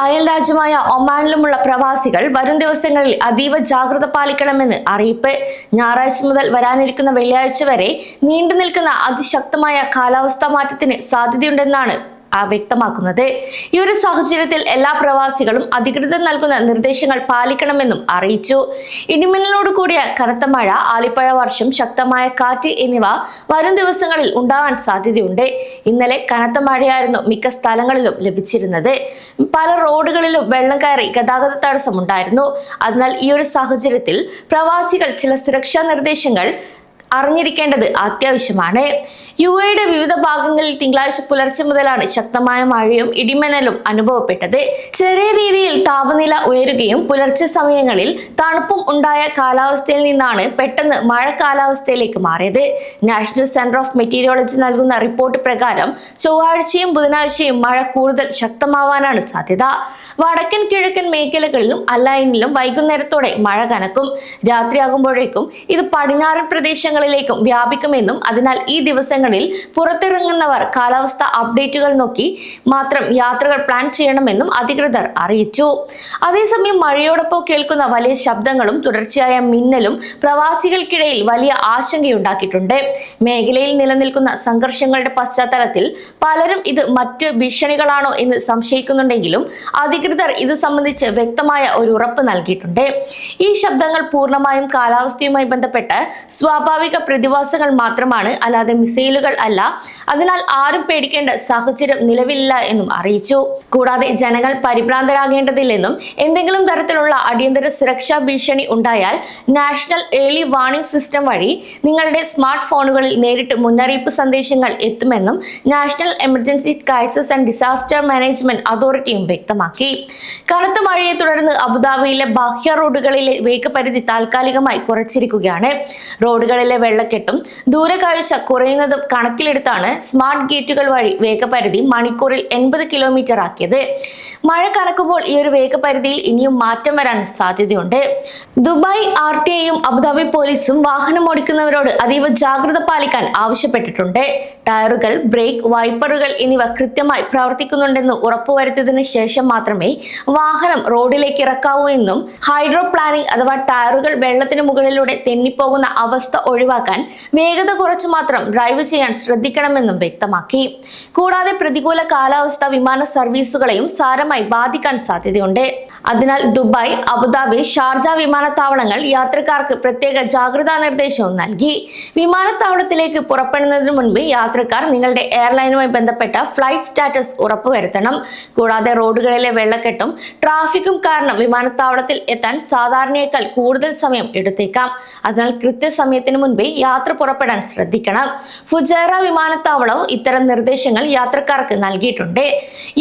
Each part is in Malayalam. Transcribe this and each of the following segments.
അയൽ രാജ്യമായ ഒമാനിലുമുള്ള പ്രവാസികൾ വരും ദിവസങ്ങളിൽ അതീവ ജാഗ്രത പാലിക്കണമെന്ന് അറിയിപ്പ്. ഞായറാഴ്ച മുതൽ വരാനിരിക്കുന്ന വെള്ളിയാഴ്ച വരെ നീണ്ടു നിൽക്കുന്ന അതിശക്തമായ കാലാവസ്ഥാ മാറ്റത്തിന് സാധ്യതയുണ്ടെന്നാണ് വ്യക്തമാക്കുന്നത്. ഈ ഒരു സാഹചര്യത്തിൽ എല്ലാ പ്രവാസികളും അധികൃതർ നൽകുന്ന നിർദ്ദേശങ്ങൾ പാലിക്കണമെന്നും അറിയിച്ചു. ഇടിമിന്നലോട് കൂടിയ കനത്ത മഴ, ആലിപ്പഴ വർഷം, ശക്തമായ കാറ്റ് എന്നിവ വരും ദിവസങ്ങളിൽ ഉണ്ടാകാൻ സാധ്യതയുണ്ട്. ഇന്നലെ കനത്ത മഴയായിരുന്നു മിക്ക സ്ഥലങ്ങളിലും ലഭിച്ചിരുന്നത്. പല റോഡുകളിലും വെള്ളം കയറി ഗതാഗത തടസ്സമുണ്ടായിരുന്നു. അതിനാൽ ഈ ഒരു സാഹചര്യത്തിൽ പ്രവാസികൾ ചില സുരക്ഷാ നിർദ്ദേശങ്ങൾ അറിഞ്ഞിരിക്കേണ്ടത് അത്യാവശ്യമാണ്. യുഎയുടെ വിവിധ ഭാഗങ്ങളിൽ തിങ്കളാഴ്ച പുലർച്ചെ മുതലാണ് ശക്തമായ മഴയും ഇടിമിന്നലും അനുഭവപ്പെട്ടത്. ചെറിയ രീതിയിൽ താപനില ഉയരുകയും പുലർച്ചെ സമയങ്ങളിൽ തണുപ്പും ഉണ്ടായ കാലാവസ്ഥയിൽ നിന്നാണ് പെട്ടെന്ന് മഴ കാലാവസ്ഥയിലേക്ക് മാറിയത്. നാഷണൽ സെന്റർ ഓഫ് മെറ്റീരിയോളജി നൽകുന്ന റിപ്പോർട്ട് പ്രകാരം ചൊവ്വാഴ്ചയും ബുധനാഴ്ചയും മഴ കൂടുതൽ ശക്തമാവാനാണ് സാധ്യത. വടക്കൻ കിഴക്കൻ മേഖലകളിലും അലൈനിലും വൈകുന്നേരത്തോടെ മഴ കനക്കും. രാത്രിയാകുമ്പോഴേക്കും ഇത് പടിഞ്ഞാറൻ പ്രദേശങ്ങളിലേക്കും വ്യാപിക്കുമെന്നും അതിനാൽ ഈ ദിവസങ്ങളിൽ പുറത്തിറങ്ങുന്നവർ കാലാവസ്ഥ അപ്ഡേറ്റുകൾ നോക്കി മാത്രം യാത്രകൾ പ്ലാൻ ചെയ്യണമെന്നും അധികൃതർ അറിയിച്ചു. അതേസമയം മഴയോടൊപ്പം കേൾക്കുന്ന വലിയ ശബ്ദങ്ങളും തുടർച്ചയായ മിന്നലും പ്രവാസികൾക്കിടയിൽ വലിയ ആശങ്കയുണ്ടാക്കിയിട്ടുണ്ട്. മേഖലയിൽ നിലനിൽക്കുന്ന സംഘർഷങ്ങളുടെ പശ്ചാത്തലത്തിൽ പലരും ഇത് മറ്റ് ഭീഷണികളാണോ എന്ന് സംശയിക്കുന്നുണ്ടെങ്കിലും അധികൃതർ ഇത് സംബന്ധിച്ച് വ്യക്തമായ ഒരു ഉറപ്പ് നൽകിയിട്ടുണ്ട്. ഈ ശബ്ദങ്ങൾ പൂർണ്ണമായും കാലാവസ്ഥയുമായി ബന്ധപ്പെട്ട് സ്വാഭാവിക പ്രതിഭാസങ്ങൾ മാത്രമാണ്, അല്ലാതെ മിസൈലുകൾ അല്ല. അതിനാൽ ആരും പേടിക്കേണ്ട സാഹചര്യം നിലവിലില്ല എന്നും അറിയിച്ചു. കൂടാതെ ജനങ്ങൾ പരിഭ്രാന്തരാകേണ്ടതില്ലെന്നും എന്തെങ്കിലും തരത്തിലുള്ള അടിയന്തര സുരക്ഷാ ഭീഷണി ഉണ്ടായാൽ നാഷണൽ ഏർലി വാർണിംഗ് സിസ്റ്റം വഴി നിങ്ങളുടെ സ്മാർട്ട് ഫോണുകളിൽ നേരിട്ട് മുന്നറിയിപ്പ് സന്ദേശങ്ങൾ എത്തുമെന്നും national emergency crisis and disaster management അതോറിറ്റിയും വ്യക്തമാക്കി. കനത്ത മഴയെ തുടർന്ന് അബുദാബിയിലെ ബാഹ്യ റോഡുകളിലെ വേഗപരിധി താൽക്കാലികമായി കുറച്ചിരിക്കുകയാണ്. റോഡുകളിലെ വെള്ളക്കെട്ടും ദൂരക്കാഴ്ച കുറയുന്നതും കണക്കിലെടുത്താണ് സ്മാർട്ട് ഗേറ്റുകൾ വഴി വേഗപരിധി മണിക്കൂറിൽ 80 കിലോമീറ്റർ ആക്കിയത്. മഴ കനക്കുമ്പോൾ ഈ ഒരു വേഗപരിധിയിൽ ഇനിയും മാറ്റം വരാൻ സാധ്യതയുണ്ട്. ദുബായ് RTIയും അബുദാബി പോലീസും വാഹനം ഓടിക്കുന്നവരോട് അതീവ ജാഗ്രത പാലിക്കാൻ ആവശ്യപ്പെട്ടിട്ടുണ്ട്. ടയറുകൾ, ബ്രേക്ക്, വൈപ്പറുകൾ എന്നിവ കൃത്യമായി പ്രവർത്തിക്കുന്നുണ്ടെന്ന് ഉറപ്പുവരുത്തിയതിനു ശേഷം മാത്രമേ വാഹനം റോഡിലേക്ക് ഇറക്കാവൂ എന്നും ഹൈഡ്രോ പ്ലാനിംഗ് അഥവാ ടയറുകൾ വെള്ളത്തിന് മുകളിലൂടെ തെന്നിപ്പോകുന്ന അവസ്ഥ ഒഴിവാക്കാൻ വേഗത കുറച്ചു മാത്രം ഡ്രൈവ് ചെയ്യാൻ ശ്രദ്ധിക്കണമെന്നും വ്യക്തമാക്കി. കൂടാതെ പ്രതികൂല കാലാവസ്ഥ വിമാന സർവീസുകളെയും സാരമായി ബാധിക്കാൻ സാധ്യതയുണ്ട്. അതിനാൽ ദുബായ്, അബുദാബി, ഷാർജ വിമാനത്താവളങ്ങൾ യാത്രക്കാർക്ക് പ്രത്യേക ജാഗ്രതാ നിർദ്ദേശവും നൽകി. വിമാനത്താവളത്തിലേക്ക് പുറപ്പെടുന്നതിന് മുൻപ് യാത്രക്കാർ നിങ്ങളുടെ എയർലൈനുമായി ബന്ധപ്പെട്ട ഫ്ലൈറ്റ് സ്റ്റാറ്റസ് ഉറപ്പുവരുത്തണം. കൂടാതെ റോഡുകളിലെ വെള്ളക്കെട്ടും ട്രാഫിക്കും കാരണം വിമാനത്താവളത്തിൽ എത്താൻ സാധാരണയേക്കാൾ കൂടുതൽ സമയം എടുത്തേക്കാം. അതിനാൽ കൃത്യസമയത്തിന് മുൻപേ യാത്ര പുറപ്പെടാൻ ശ്രദ്ധിക്കണം. ഫുജൈറ വിമാനത്താവളവും ഇത്തരം നിർദ്ദേശങ്ങൾ യാത്രക്കാർക്ക് നൽകിയിട്ടുണ്ട്.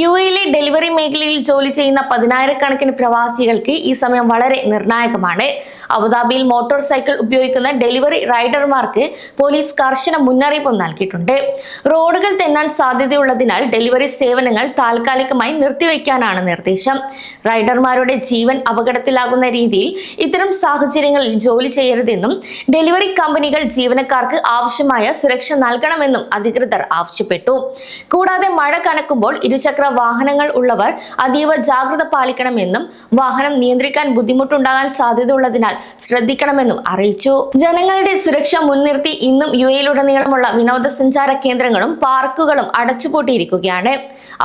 യുഎയിലെ ഡെലിവറി മേഖലയിൽ ജോലി ചെയ്യുന്ന 10,000-കണക്കിന് പ്രവാസികൾക്ക് ഈ സമയം വളരെ നിർണായകമാണ്. അബുദാബിയിൽ മോട്ടോർ സൈക്കിൾ ഉപയോഗിക്കുന്ന ഡെലിവറി റൈഡർമാർക്ക് പോലീസ് കർശന മുന്നറിയിപ്പും നൽകിയിട്ടുണ്ട്. റോഡുകൾ തെന്നാൻ സാധ്യതയുള്ളതിനാൽ ഡെലിവറി സേവനങ്ങൾ താൽക്കാലികമായി നിർത്തിവെക്കാനാണ് നിർദ്ദേശം. റൈഡർമാരുടെ ജീവൻ അപകടത്തിലാകുന്ന രീതിയിൽ ഇത്തരം സാഹചര്യങ്ങളിൽ ജോലി ചെയ്യരുതെന്നും ഡെലിവറി കമ്പനികൾ ജീവനക്കാർക്ക് ആവശ്യമായ സുരക്ഷ നൽകണമെന്നും അധികൃതർ ആവശ്യപ്പെട്ടു. കൂടാതെ മഴ കനക്കുമ്പോൾ ഇരുചക്ര വാഹനങ്ങൾ ഉള്ളവർ അതീവ ജാഗ്രത പാലിക്കണമെന്നും വാഹനം നിയന്ത്രിക്കാൻ ബുദ്ധിമുട്ടുണ്ടാകാൻ സാധ്യതയുള്ളതിനാൽ ശ്രദ്ധിക്കണമെന്നും അറിയിച്ചു. ജനങ്ങളുടെ സുരക്ഷ മുൻനിർത്തി ഇന്നും യുഎയിലുടനീളമുള്ള വിനോദസഞ്ചാര കേന്ദ്രങ്ങളും പാർക്കുകളും അടച്ചുപൂട്ടിയിരിക്കുകയാണ്.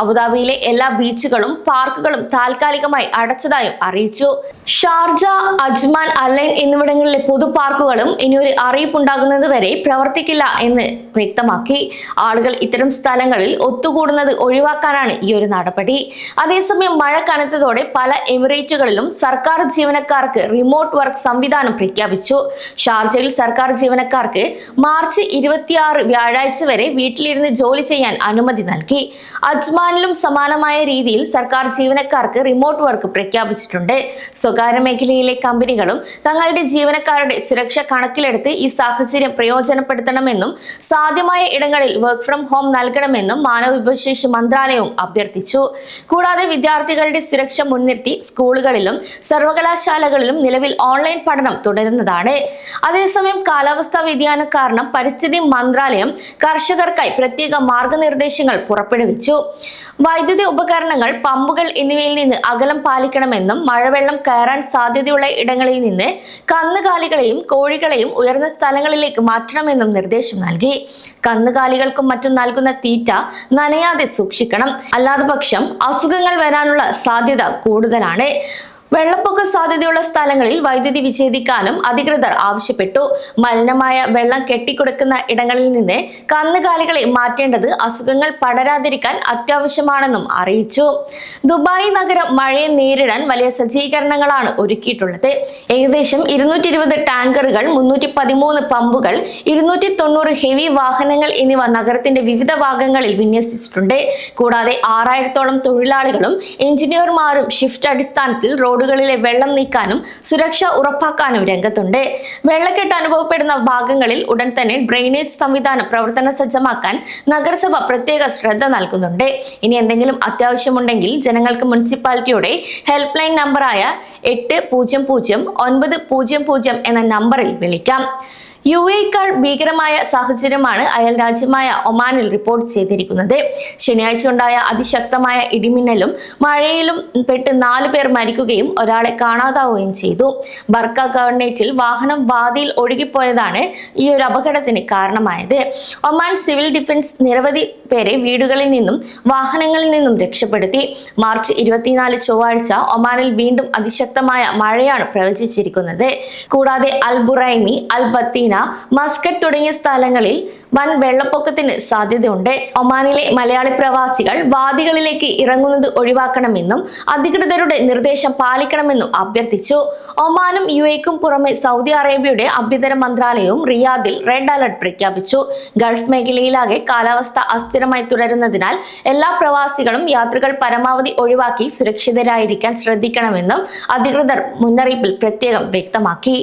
അബുദാബിയിലെ എല്ലാ ബീച്ചുകളും പാർക്കുകളും താൽക്കാലികമായി അടച്ചതായും അറിയിച്ചു. ഷാർജ, അജ്മാൻ, അലൈൻ എന്നിവിടങ്ങളിലെ പൊതു പാർക്കുകളും ഇനിയൊരു അറിയിപ്പുണ്ടാകുന്നത് വരെ പ്രവർത്തിക്കില്ല എന്ന് വ്യക്തമാക്കി. ആളുകൾ ഇത്തരം സ്ഥലങ്ങളിൽ ഒത്തുകൂടുന്നത് ഒഴിവാക്കാനാണ് ഈ ഒരു നടപടി. അതേസമയം മഴ കനത്തതോടെ പല എമിറേറ്റുകളിലും സർക്കാർ ജീവനക്കാർക്ക് റിമോട്ട് വർക്ക് സംവിധാനം പ്രഖ്യാപിച്ചു. ഷാർജയിൽ സർക്കാർ ജീവനക്കാർക്ക് മാർച്ച് 26 വ്യാഴാഴ്ച വരെ വീട്ടിലിരുന്ന് ജോലി ചെയ്യാൻ അനുമതി നൽകി. അജ്മാനിലും സമാനമായ രീതിയിൽ സർക്കാർ ജീവനക്കാർക്ക് റിമോട്ട് വർക്ക് പ്രഖ്യാപിച്ചിട്ടുണ്ട്. സ്വകാര്യ മേഖലയിലെ കമ്പനികളും തങ്ങളുടെ ജീവനക്കാരുടെ സുരക്ഷ കണക്കിലെടുത്ത് ഈ സാഹചര്യം പ്രയോജനപ്പെടുത്തണമെന്നും സാധ്യമായ ഇടങ്ങളിൽ വർക്ക് ഫ്രം ഹോം നൽകണമെന്നും മാനവവിഭവശേഷി മന്ത്രാലയവും അഭ്യർത്ഥിച്ചു. കൂടാതെ വിദ്യാർത്ഥികളുടെ സുരക്ഷ മുൻനിർത്തി സ്കൂളുകളിലും സർവകലാശാലകളിലും നിലവിൽ ഓൺലൈൻ പഠനം തുടരുന്നതാണ്. അതേസമയം കാലാവസ്ഥാ വ്യതിയാനം കാരണം പരിസ്ഥിതി മന്ത്രാലയം കർഷകർക്കായി പ്രത്യേക മാർഗനിർദ്ദേശങ്ങൾ പുറപ്പെടുവിച്ചു. വൈദ്യുതി ഉപകരണങ്ങൾ, പമ്പുകൾ എന്നിവയിൽ നിന്ന് അകലം പാലിക്കണമെന്നും മഴവെള്ളം കയറാൻ സാധ്യതയുള്ള ഇടങ്ങളിൽ നിന്ന് കന്നുകാലികളെയും കോഴികളെയും ഉയർന്ന സ്ഥലങ്ങളിലേക്ക് മാറ്റണമെന്നും നിർദ്ദേശം നൽകി. കന്നുകാലികൾക്കും മറ്റും നൽകുന്ന തീറ്റ നനയാതെ സൂക്ഷിക്കണം. അല്ലാതെ പക്ഷം അസുഖങ്ങൾ വരാനുള്ള സാധ്യത കൂടുതലാണ്. വെള്ളപ്പൊക്ക സാധ്യതയുള്ള സ്ഥലങ്ങളിൽ വൈദ്യുതി വിച്ഛേദിക്കാനും അധികൃതർ ആവശ്യപ്പെട്ടു. മലിനമായ വെള്ളം കെട്ടിക്കിടക്കുന്ന ഇടങ്ങളിൽ നിന്ന് കന്നുകാലികളെ മാറ്റേണ്ടത് അസുഖങ്ങൾ പടരാതിരിക്കാൻ അത്യാവശ്യമാണെന്നും അറിയിച്ചു. ദുബായ് നഗരം മഴയെ നേരിടാൻ വലിയ സജ്ജീകരണങ്ങളാണ് ഒരുക്കിയിട്ടുള്ളത്. ഏകദേശം 220 ടാങ്കറുകൾ, 313 പമ്പുകൾ, 290 ഹെവി വാഹനങ്ങൾ എന്നിവ നഗരത്തിന്റെ വിവിധ ഭാഗങ്ങളിൽ വിന്യസിച്ചിട്ടുണ്ട്. കൂടാതെ 6000-ഓളം തൊഴിലാളികളും എഞ്ചിനീയർമാരും ഷിഫ്റ്റ് അടിസ്ഥാനത്തിൽ റോഡുകളിലെ വെള്ളം നീക്കാനും സുരക്ഷ ഉറപ്പാക്കാനും രംഗത്തുണ്ട്. വെള്ളക്കെട്ട് അനുഭവപ്പെടുന്ന ഭാഗങ്ങളിൽ ഉടൻ തന്നെ ഡ്രെയിനേജ് സംവിധാനം പ്രവർത്തന സജ്ജമാക്കാൻ നഗരസഭ പ്രത്യേക ശ്രദ്ധ നൽകുന്നുണ്ട്. ഇനി എന്തെങ്കിലും അത്യാവശ്യമുണ്ടെങ്കിൽ ജനങ്ങൾക്ക് മുനിസിപ്പാലിറ്റിയുടെ ഹെൽപ്പ് ലൈൻ നമ്പറായ 800-900 എന്ന നമ്പറിൽ വിളിക്കാം. UAE-ക്കാൾ ഭീകരമായ സാഹചര്യമാണ് അയൽ രാജ്യമായ ഒമാനിൽ റിപ്പോർട്ട് ചെയ്തിരിക്കുന്നത്. ശനിയാഴ്ച ഉണ്ടായ അതിശക്തമായ ഇടിമിന്നലും മഴയിലും പെട്ട് 4 പേർ മരിക്കുകയും ഒരാളെ കാണാതാവുകയും ചെയ്തു. ബർക്ക ഗവർണേറ്റിൽ വാഹനം വാദിയിൽ ഒഴുകിപ്പോയതാണ് ഈ ഒരു അപകടത്തിന് കാരണമായത്. ഒമാൻ സിവിൽ ഡിഫൻസ് നിരവധി പേരെ വീടുകളിൽ നിന്നും വാഹനങ്ങളിൽ നിന്നും രക്ഷപ്പെടുത്തി. മാർച്ച് 24 ചൊവ്വാഴ്ച ഒമാനിൽ വീണ്ടും അതിശക്തമായ മഴയാണ് പ്രവചിച്ചിരിക്കുന്നത്. കൂടാതെ അൽ ബുറൈമി, അൽ ബത്തീന, മസ്കറ്റ് തുടങ്ങിയ സ്ഥലങ്ങളിൽ വൻ വെള്ളപ്പൊക്കത്തിന് സാധ്യതയുണ്ട്. ഒമാനിലെ മലയാളി പ്രവാസികൾ വാദികളിലേക്ക് ഇറങ്ങുന്നത് ഒഴിവാക്കണമെന്നും അധികൃതരുടെ നിർദ്ദേശം പാലിക്കണമെന്നും അഭ്യർത്ഥിച്ചു. ഒമാനും UAE-ക്കും പുറമെ സൗദി അറേബ്യയുടെ ആഭ്യന്തര മന്ത്രാലയവും റിയാദിൽ റെഡ് അലർട്ട് പ്രഖ്യാപിച്ചു. ഗൾഫ് മേഖലയിലാകെ കാലാവസ്ഥ അസ്ഥിരമായി തുടരുന്നതിനാൽ എല്ലാ പ്രവാസികളും യാത്രകൾ പരമാവധി ഒഴിവാക്കി സുരക്ഷിതരായിരിക്കാൻ ശ്രദ്ധിക്കണമെന്നും അധികൃതർ മുന്നറിയിപ്പിൽ പ്രത്യേകം വ്യക്തമാക്കി.